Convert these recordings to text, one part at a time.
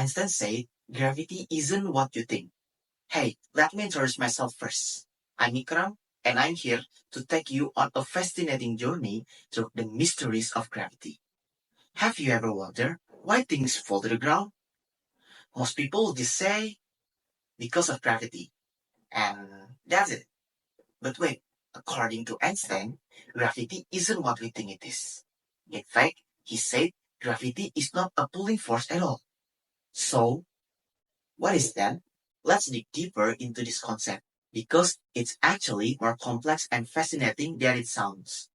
Einstein said, gravity isn't what you think. Hey, let me introduce myself first. I'm Ikram, and I'm here to take you on a fascinating journey through the mysteries of gravity. Have you ever wondered why things fall to the ground? Most people just say, because of gravity, and that's it. But wait, according to Einstein, gravity isn't what we think it is. In fact, he said gravity is not a pulling force at all. So, what is that? Let's dig deeper into this concept because it's actually more complex and fascinating than it sounds.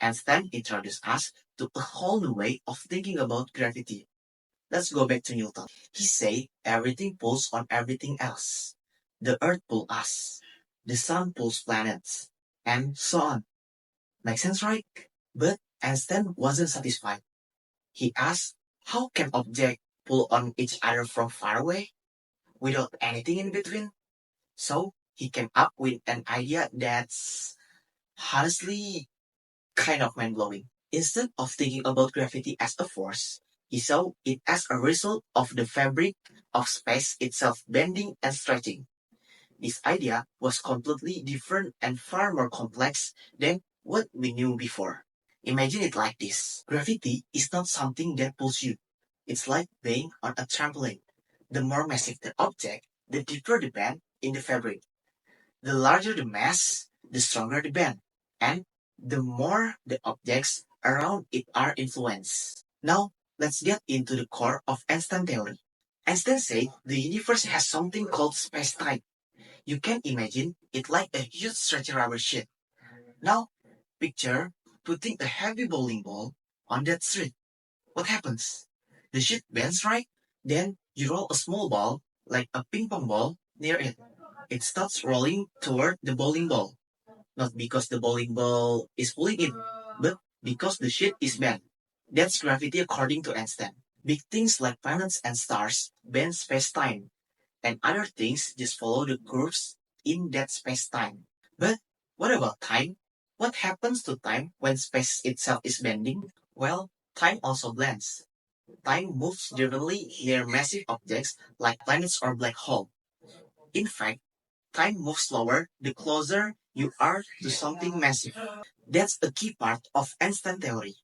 Einstein introduced us to a whole new way of thinking about gravity. Let's go back to Newton. He said everything pulls on everything else. The earth pulls us, the sun pulls planets, and so on. Makes sense, right? But Einstein wasn't satisfied. He asked, how can objects pull on each other from far away, without anything in between? So he came up with an idea that's honestly kind of mind blowing. Instead of thinking about gravity as a force, he saw it as a result of the fabric of space itself bending and stretching. This idea was completely different and far more complex than what we knew before. Imagine it like this. Gravity is not something that pulls you. It's like being on a trampoline. The more massive the object, the deeper the bend in the fabric. The larger the mass, the stronger the bend, and the more the objects around it are influenced. Now, let's get into the core of Einstein theory. Einstein said the universe has something called space-time. You can imagine it like a huge stretchy rubber sheet. Now, picture putting a heavy bowling ball on that street. What happens? The sheet bends, right? Then you roll a small ball, like a ping pong ball, near it. It starts rolling toward the bowling ball. Not because the bowling ball is pulling it, but because the sheet is bent. That's gravity according to Einstein. Big things like planets and stars bend space-time, and other things just follow the curves in that space-time. But what about time? What happens to time when space itself is bending? Well, time also blends. Time moves differently near massive objects like planets or black holes. In fact, time moves slower the closer you are to something massive. That's a key part of Einstein theory.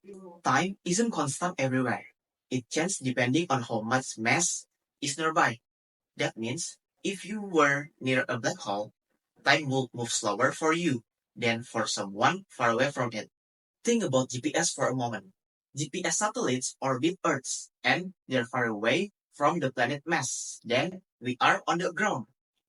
Time isn't constant everywhere. It changes depending on how much mass is nearby. That means if you were near a black hole, time will move slower for you than for someone far away from it. Think about GPS for a moment. GPS satellites orbit Earth and they're far away from the planet mass than we are on the ground.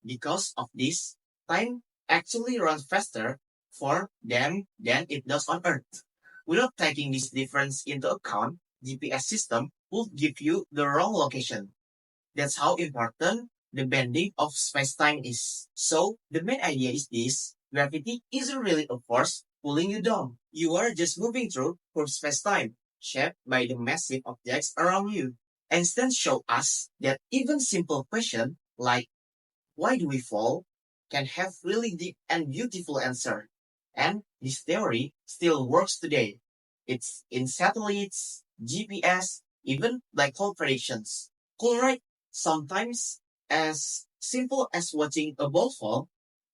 Because of this, time actually runs faster for them than it does on Earth. Without taking this difference into account, GPS system would give you the wrong location. That's how important the bending of space-time is. So, the main idea is this. Gravity isn't really a force pulling you down. You are just moving through space-time, shaped by the massive objects around you. Einstein showed us that even simple questions like why do we fall can have really deep and beautiful answer. And this theory still works today. It's in satellites, GPS, even black hole predictions. Cool, right? Sometimes as simple as watching a ball fall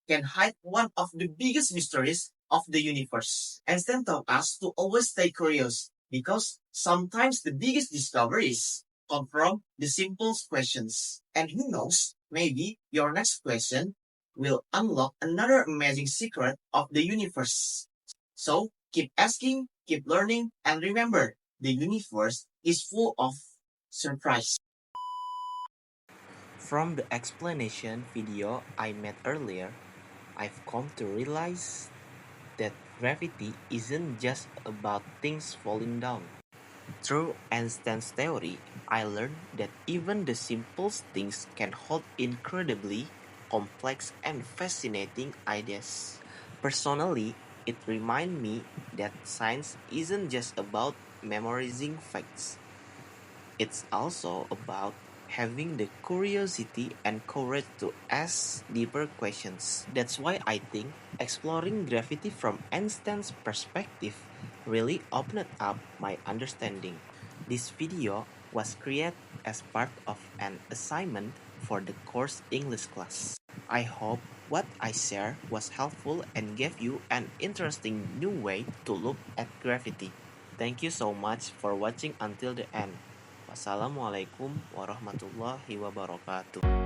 can hide one of the biggest mysteries of the universe. Einstein taught us to always stay curious because sometimes the biggest discoveries come from the simplest questions. And who knows, maybe your next question will unlock another amazing secret of the universe. So keep asking, keep learning, and remember, the universe is full of surprise. From the explanation video I made earlier, I've come to realize that gravity isn't just about things falling down. Through Einstein's theory, I learned that even the simplest things can hold incredibly complex and fascinating ideas. Personally, it reminded me that science isn't just about memorizing facts. It's also about having the curiosity and courage to ask deeper questions. That's why I think exploring gravity from Einstein's perspective really opened up my understanding. This video was created as part of an assignment for the course English class. I hope what I share was helpful and gave you an interesting new way to look at gravity. Thank you so much for watching until the end. Wassalamualaikum warahmatullahi wabarakatuh.